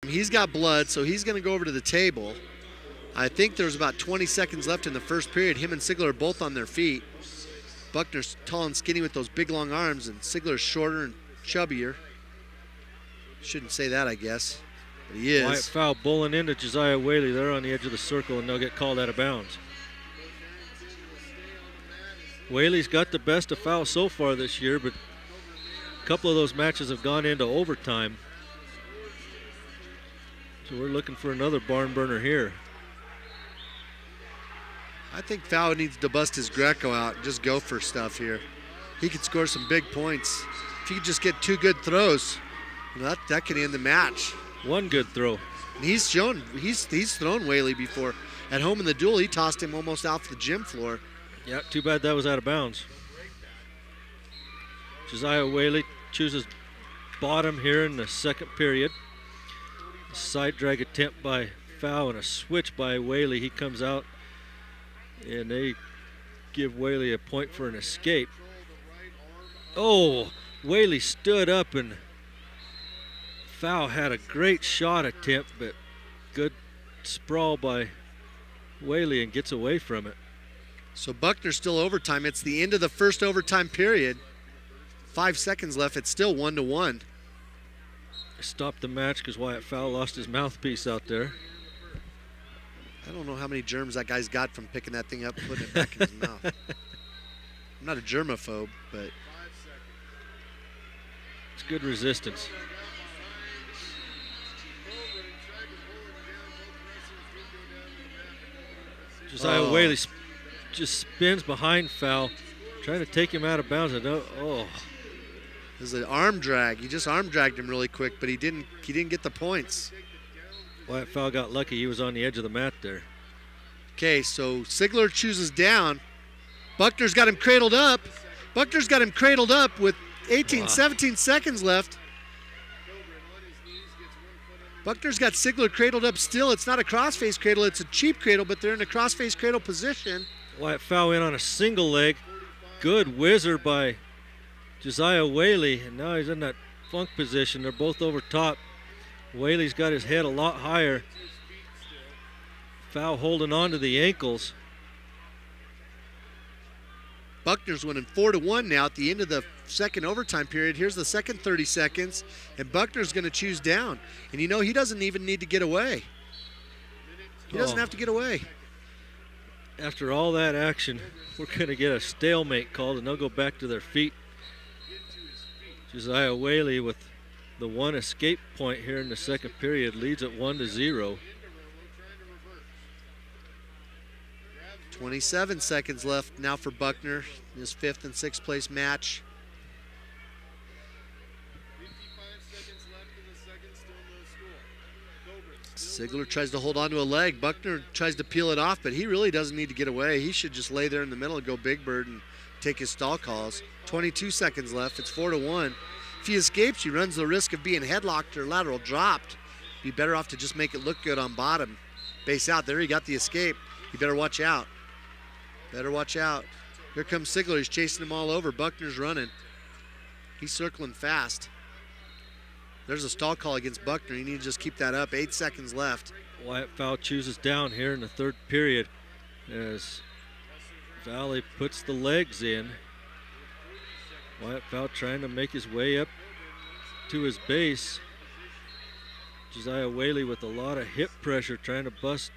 He's got blood, so he's going to go over to the table. I think there's about 20 seconds left in the first period. Him and Sigler are both on their feet. Buckner's tall and skinny with those big, long arms, and Sigler's shorter and chubbier. Shouldn't say that, I guess, but he is. Wyatt Pfau bowling into Josiah Whaley. They're on the edge of the circle, and they'll get called out of bounds. Whaley's got the best of Pfau so far this year, but a couple of those matches have gone into overtime. So we're looking for another barn burner here. I think Pfau needs to bust his Greco out and just go for stuff here. He could score some big points. If he could just get 2 good throws, that could end the match. One good throw. And he's thrown Whaley before. At home in the duel, he tossed him almost off the gym floor. Yeah, too bad that was out of bounds. Josiah Whaley chooses bottom here in the second period. Side drag attempt by Pfau and a switch by Whaley. He comes out and they give Whaley a point for an escape. Oh, Whaley stood up and Pfau had a great shot attempt, but good sprawl by Whaley and gets away from it. So Buckner's still overtime. It's the end of the first overtime period. 5 seconds left. It's still 1-1. Stopped the match because Wyatt Pfau lost his mouthpiece out there. I don't know how many germs that guy's got from picking that thing up and putting it back in his mouth. I'm not a germaphobe, but it's good resistance. Josiah Whaley just spins behind Pfau, trying to take him out of bounds. This is an arm drag. He just arm dragged him really quick, but he didn't get the points. Wyatt Pfau got lucky. He was on the edge of the mat there. Okay, so Sigler chooses down. Buckner's got him cradled up. Buckner's got him cradled up with 17 seconds left. Buckner's got Sigler cradled up still. It's not a crossface cradle, it's a cheap cradle, but they're in a crossface cradle position. Wyatt Pfau in on a single leg. Good whizzer by Josiah Whaley, and now he's in that funk position. They're both over top. Whaley's got his head a lot higher. Pfau holding on to the ankles. Buckner's winning 4-1 now at the end of the second overtime period. Here's the second 30 seconds, and Buckner's going to choose down. And he doesn't even need to get away. He doesn't have to get away. After all that action, we're going to get a stalemate called, and they'll go back to their feet. Josiah Whaley with the one escape point here in the second period leads at 1-0. 27 seconds left now for Buckner, his 5th and 6th place match. Sigler tries to hold on to a leg. Buckner tries to peel it off, but he really doesn't need to get away. He should just lay there in the middle and go Big Bird and take his stall calls. 22 seconds left. It's 4-1. If he escapes, he runs the risk of being headlocked or lateral dropped. Be better off to just make it look good on bottom. Base out. There he got the escape. You better watch out. Better watch out. Here comes Sigler. He's chasing him all over. Buckner's running. He's circling fast. There's a stall call against Buckner. You need to just keep that up. 8 seconds left. Wyatt Pfau chooses down here in the third period as Valley puts the legs in. Wyatt Pfau trying to make his way up to his base. Josiah Whaley with a lot of hip pressure trying to bust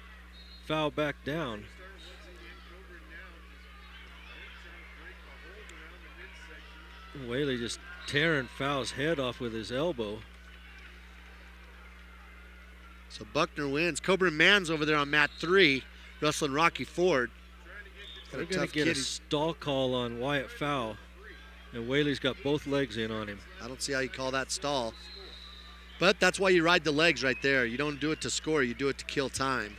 Pfau back down. Whaley just tearing Pfau's head off with his elbow. So Buckner wins. Coburn Mann's over there on mat 3, wrestling Rocky Ford. They're going to get a stall call on Wyatt Pfau, and Whaley's got both legs in on him. I don't see how you call that stall. But that's why you ride the legs right there. You don't do it to score, you do it to kill time.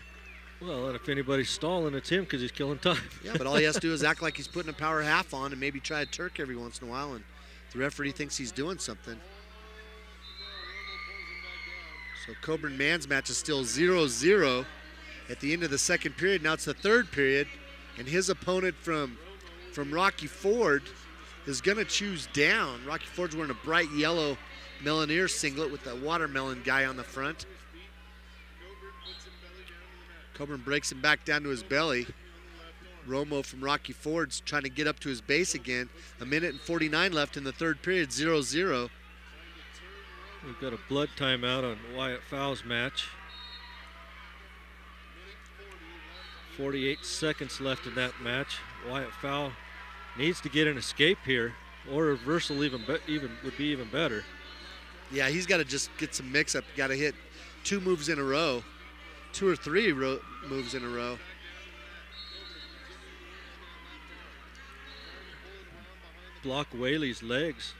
Well, and if anybody's stalling, it's him because he's killing time. Yeah, but all he has to do is act like he's putting a power half on and maybe try a Turk every once in a while, and the referee thinks he's doing something. So Coburn Mann's match is still 0-0 at the end of the second period. Now it's the third period, and his opponent from Rocky Ford is going to choose down. Rocky Ford's wearing a bright yellow Melanier singlet with that watermelon guy on the front. Coburn breaks him back down to his belly. Romo from Rocky Ford's trying to get up to his base again. 1:49 left in the third period, 0-0. We've got a blood timeout on Wyatt Pfau's match. 48 seconds left in that match. Wyatt Pfau needs to get an escape here, or a reversal even would be even better. Yeah, he's got to just get some mix-up. Got to hit 2 moves in a row, 2 or 3 moves in a row. Block Whaley's legs.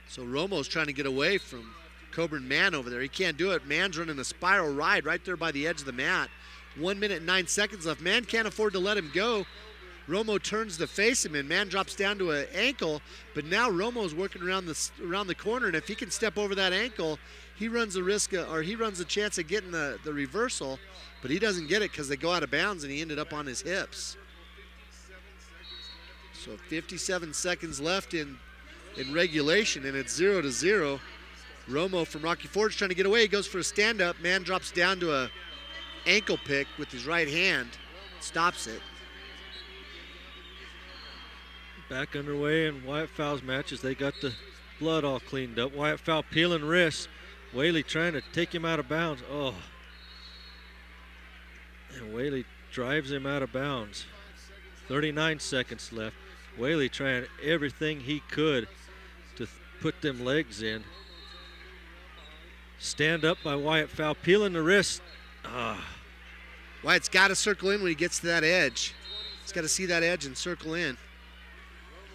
So Romo's trying to get away from Coburn Mann over there. He can't do it. Mann's running a spiral ride right there by the edge of the mat. 1 minute and 9 seconds left. Mann can't afford to let him go. Romo turns to face him, and Mann drops down to an ankle. But now Romo's working around the corner, and if he can step over that ankle, he runs a chance of getting the reversal. But he doesn't get it because they go out of bounds, and he ended up on his hips. So 57 seconds left in regulation, and it's 0-0. Romo from Rocky Ford's trying to get away. He goes for a stand-up. Mann drops down to a ankle pick with his right hand. Stops it. Back underway in Wyatt Pfau's match as they got the blood all cleaned up. Wyatt Pfau peeling wrists. Whaley trying to take him out of bounds. Oh. And Whaley drives him out of bounds. 39 seconds left. Whaley trying everything he could to put them legs in. Stand up by Wyatt Pfau, peeling the wrist. Wyatt's got to circle in when he gets to that edge. He's got to see that edge and circle in.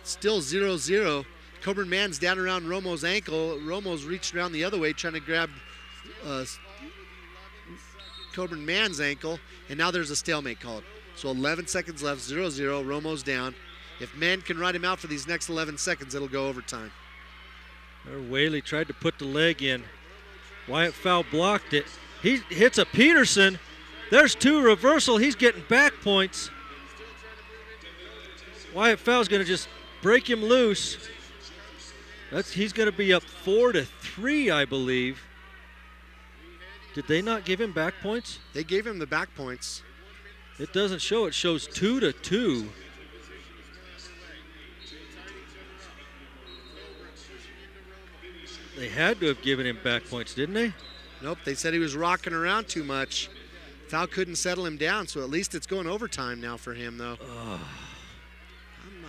Still 0-0. Coburn Mann's down around Romo's ankle. Romo's reached around the other way trying to grab Coburn Mann's ankle, and now there's a stalemate called. So 11 seconds left, 0-0. Romo's down. If Mann can ride him out for these next 11 seconds, it'll go overtime. Whaley tried to put the leg in. Wyatt Pfau blocked it. He hits a Peterson. There's 2 reversal. He's getting back points. Wyatt Pfau's going to just break him loose. He's going to be up 4-3, I believe. Did they not give him back points? They gave him the back points. It doesn't show. It shows 2-2. They had to have given him back points, didn't they? Nope, they said he was rocking around too much. Pfau couldn't settle him down, so at least it's going overtime now for him, though.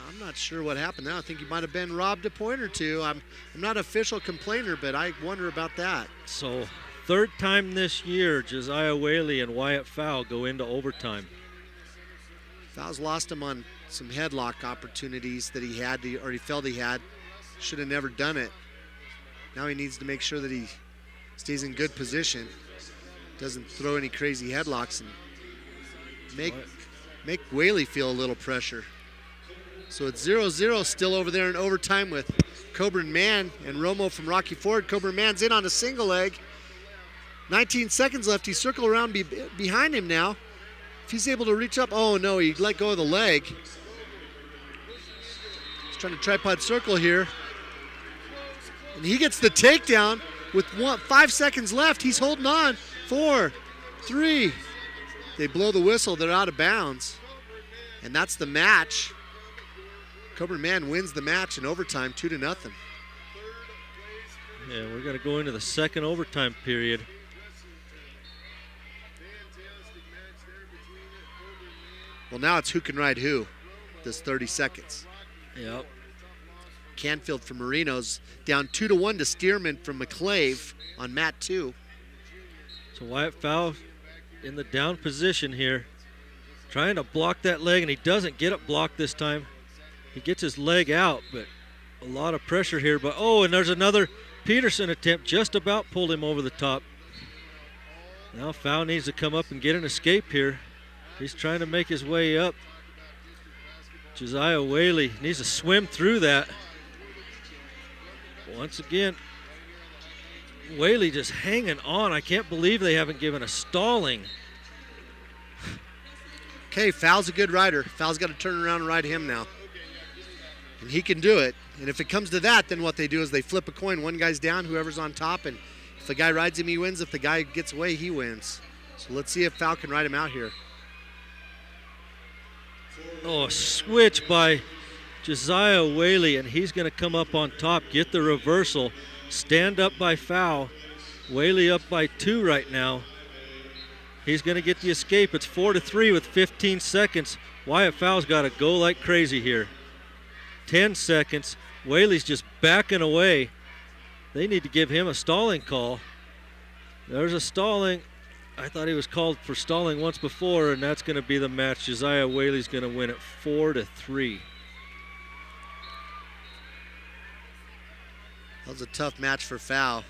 I'm not sure what happened now. I think he might have been robbed a point or two. I'm not an official complainer, but I wonder about that. So, third time this year, Josiah Whaley and Wyatt Pfau go into overtime. Pfau's lost him on some headlock opportunities that he had, or he felt he had. Should have never done it. Now he needs to make sure that he stays in good position, doesn't throw any crazy headlocks, and make Whaley feel a little pressure. So it's 0-0 still over there in overtime with Coburn Mann and Romo from Rocky Ford. Coburn Mann's in on a single leg. 19 seconds left. He circled around behind him now. If he's able to reach up, oh no, he let go of the leg. He's trying to tripod circle here. And he gets the takedown with 5 seconds left. He's holding on. 4, 3. They blow the whistle. They're out of bounds. And that's the match. Coburn Mann wins the match in overtime, 2-0. Yeah, we're going to go into the second overtime period. Well, now it's who can ride who. This 30 seconds. Yep. Canfield from Marino's down 2-1 to Stearman from McClave on mat 2. So Wyatt Pfau in the down position here, trying to block that leg, and he doesn't get it blocked this time. He gets his leg out, but a lot of pressure here. But and there's another Peterson attempt, just about pulled him over the top. Now Pfau needs to come up and get an escape here. He's trying to make his way up. Josiah Whaley needs to swim through that. Once again, Whaley just hanging on. I can't believe they haven't given a stalling. Okay, Pfau's a good rider. Pfau's got to turn around and ride him now. And he can do it. And if it comes to that, then what they do is they flip a coin. One guy's down, whoever's on top. And if the guy rides him, he wins. If the guy gets away, he wins. So let's see if Pfau can ride him out here. Oh, a switch by Josiah Whaley, and he's going to come up on top, get the reversal, stand up by Pfau. Whaley up by 2 right now. He's going to get the escape. It's 4-3 with 15 seconds. Wyatt Pfau's got to go like crazy here. 10 seconds. Whaley's just backing away. They need to give him a stalling call. There's a stalling. I thought he was called for stalling once before, and that's going to be the match. Josiah Whaley's going to win it 4-3. That was a tough match for Pfau.